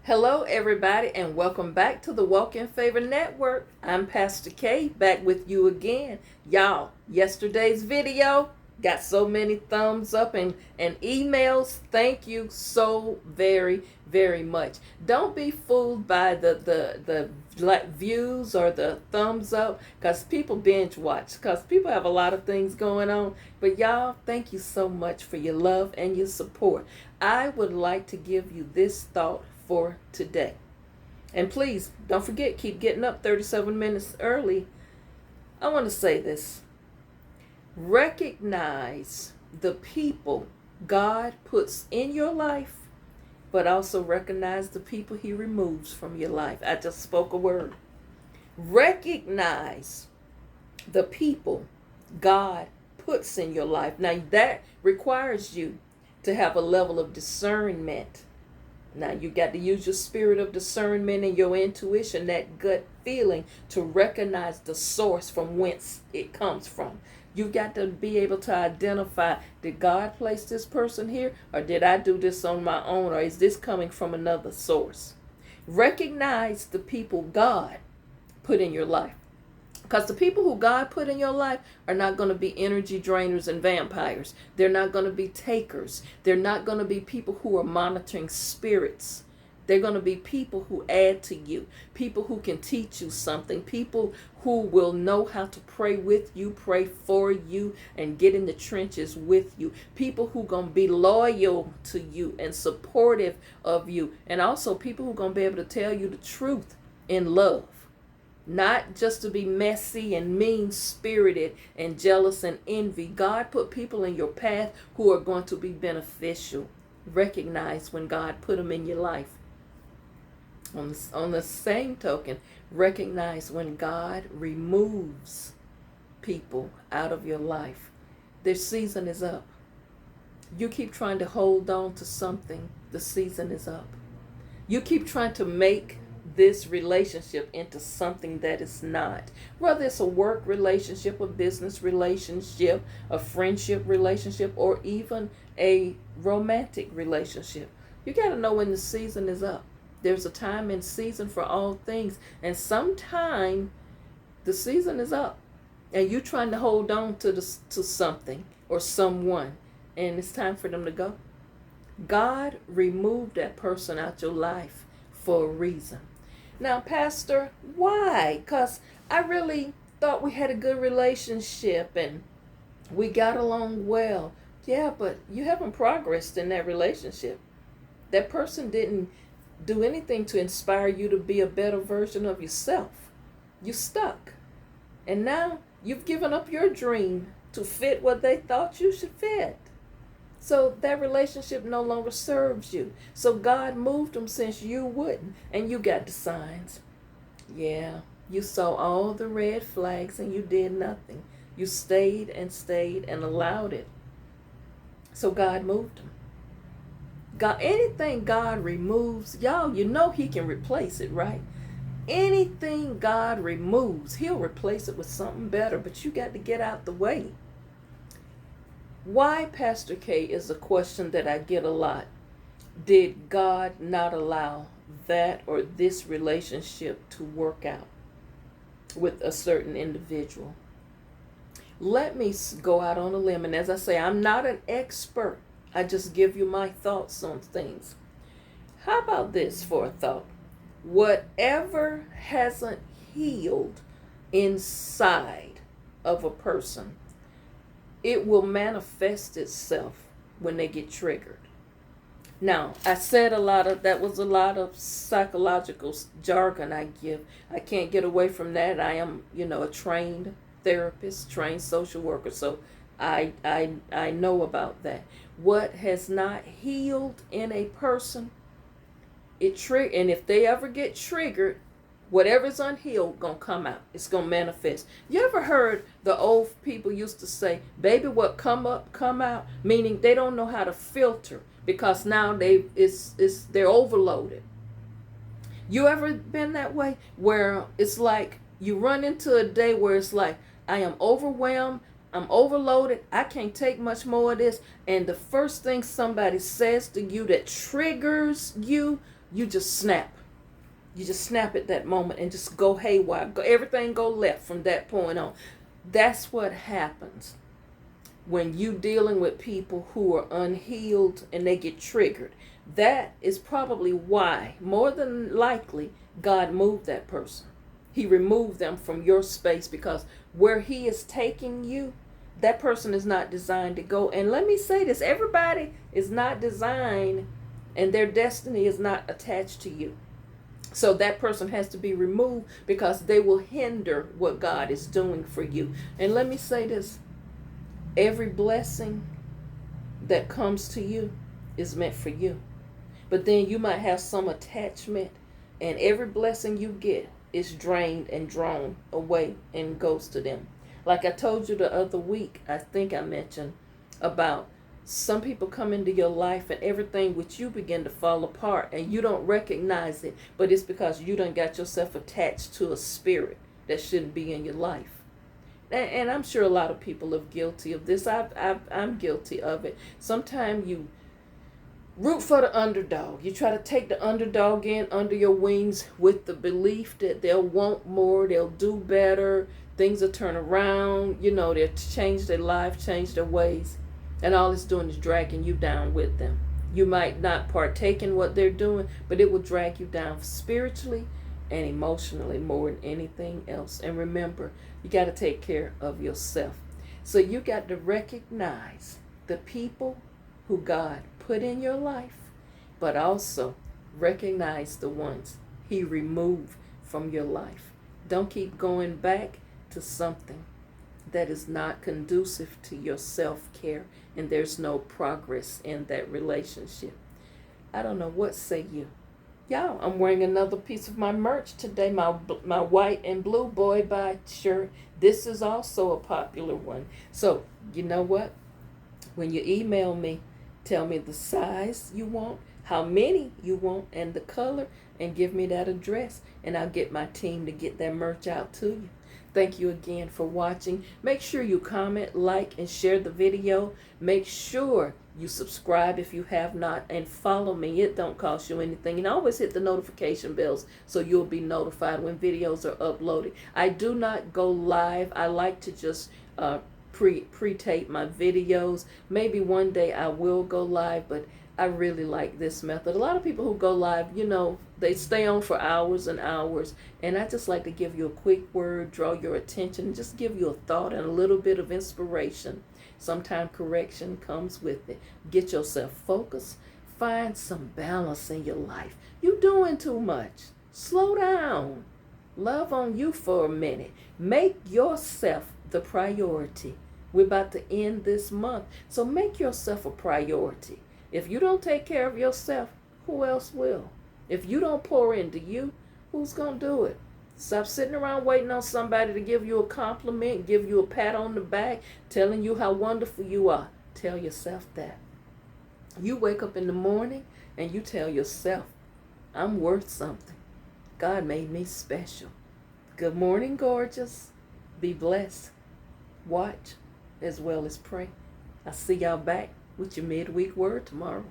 Hello, everybody, and welcome back to the Walk in Favor Network. I'm Pastor K, back with you again. Y'all, yesterday's video got so many thumbs up and emails. Thank you so very, very much. Don't be fooled by the views or the thumbs up because people binge watch, because people have a lot of things going on. But y'all, thank you so much for your love and your support. I would like to give you this thought for today. And please don't forget, keep getting up 37 minutes early. I want to say this. Recognize the people God puts in your life, but also recognize the people He removes from your life. I just spoke a word. Recognize the people God puts in your life. Now, that requires you to have a level of discernment. Now, you got to use your spirit of discernment and your intuition, that gut feeling, to recognize the source from whence it comes from. You've got to be able to identify, did God place this person here, or did I do this on my own, or is this coming from another source? Recognize the people God put in your life. Because the people who God put in your life are not going to be energy drainers and vampires. They're not going to be takers. They're not going to be people who are monitoring spirits. They're going to be people who add to you, people who can teach you something, people who will know how to pray with you, pray for you, and get in the trenches with you. People who are going to be loyal to you and supportive of you. And also people who are going to be able to tell you the truth in love. Not just to be messy and mean-spirited and jealous and envy. God put people in your path who are going to be beneficial. Recognize when God put them in your life. On the same token, recognize when God removes people out of your life. Their season is up. You keep trying to hold on to something, the season is up. You keep trying to make this relationship into something that is not. Whether it's a work relationship, a business relationship, a friendship relationship, or even a romantic relationship. You got to know when the season is up. There's a time and season for all things. And sometime the season is up. And you're trying to hold on to something or someone. And it's time for them to go. God removed that person out your life for a reason. Now, Pastor, why? Because I really thought we had a good relationship and we got along well. Yeah, but you haven't progressed in that relationship. That person didn't do anything to inspire you to be a better version of yourself. You stuck. And now you've given up your dream to fit what they thought you should fit. So that relationship no longer serves you. So God moved them since you wouldn't. And you got the signs. Yeah, you saw all the red flags and you did nothing. You stayed and allowed it. So God moved them. God, anything God removes, y'all, you know He can replace it, right? Anything God removes, He'll replace it with something better. But you got to get out the way. Why, Pastor K, is a question that I get a lot. Did God not allow that or this relationship to work out with a certain individual? Let me go out on a limb. And as I say, I'm not an expert. I just give you my thoughts on things. How about this for a thought? Whatever hasn't healed inside of a person, it will manifest itself when they get triggered. Now, I said that was a lot of psychological jargon I give. I can't get away from that. I am, a trained therapist, trained social worker, so I know about that. What has not healed in a person, and if they ever get triggered, whatever's unhealed gonna come out. It's gonna manifest. You ever heard the old people used to say, baby, what come up, come out? Meaning they don't know how to filter because now they're overloaded. You ever been that way? Where it's like you run into a day where it's like, I am overwhelmed, I'm overloaded, I can't take much more of this. And the first thing somebody says to you that triggers you, you just snap. You just snap at that moment and just go haywire. Everything go left from that point on. That's what happens when you dealing with people who are unhealed and they get triggered. That is probably why, more than likely, God moved that person. He removed them from your space, because where he is taking you, that person is not designed to go. And let me say this, everybody is not designed, and their destiny is not attached to you. So that person has to be removed, because they will hinder what God is doing for you. And let me say this, every blessing that comes to you is meant for you. But then you might have some attachment, and every blessing you get is drained and drawn away and goes to them. Like I told you the other week, I think I mentioned about some people come into your life and everything with you begin to fall apart, and you don't recognize it, but it's because you done got yourself attached to a spirit that shouldn't be in your life. And I'm sure a lot of people are guilty of this. I'm guilty of it. Sometimes you root for the underdog. You try to take the underdog in under your wings with the belief that they'll want more, they'll do better, things will turn around, they'll change their life, change their ways. And all it's doing is dragging you down with them. You might not partake in what they're doing, but it will drag you down spiritually and emotionally more than anything else. And remember, you got to take care of yourself. So you got to recognize the people who God put in your life, but also recognize the ones he removed from your life. Don't keep going back to something that is not conducive to your self-care, and there's no progress in that relationship. I don't know, what say you? Y'all, I'm wearing another piece of my merch today, my white and blue Boy Bye shirt. This is also a popular one. So, you know what? When you email me, tell me the size you want, how many you want, and the color, and give me that address, and I'll get my team to get that merch out to you. Thank you again for watching. Make sure you comment, like, and share the video. Make sure you subscribe if you have not, and follow me. It don't cost you anything. And always hit the notification bells so you'll be notified when videos are uploaded. I do not go live. I like to just pre-tape my videos. Maybe one day I will go live, but I really like this method. A lot of people who go live, they stay on for hours and hours, and I just like to give you a quick word, draw your attention, and just give you a thought and a little bit of inspiration. Sometimes correction comes with it. Get yourself focused. Find some balance in your life. You're doing too much. Slow down. Love on you for a minute. Make yourself the priority. We're about to end this month, so make yourself a priority. If you don't take care of yourself, who else will? If you don't pour into you, who's going to do it? Stop sitting around waiting on somebody to give you a compliment, give you a pat on the back, telling you how wonderful you are. Tell yourself that. You wake up in the morning and you tell yourself, I'm worth something. God made me special. Good morning, gorgeous. Be blessed. Watch as well as pray. I'll see y'all back with your midweek word tomorrow.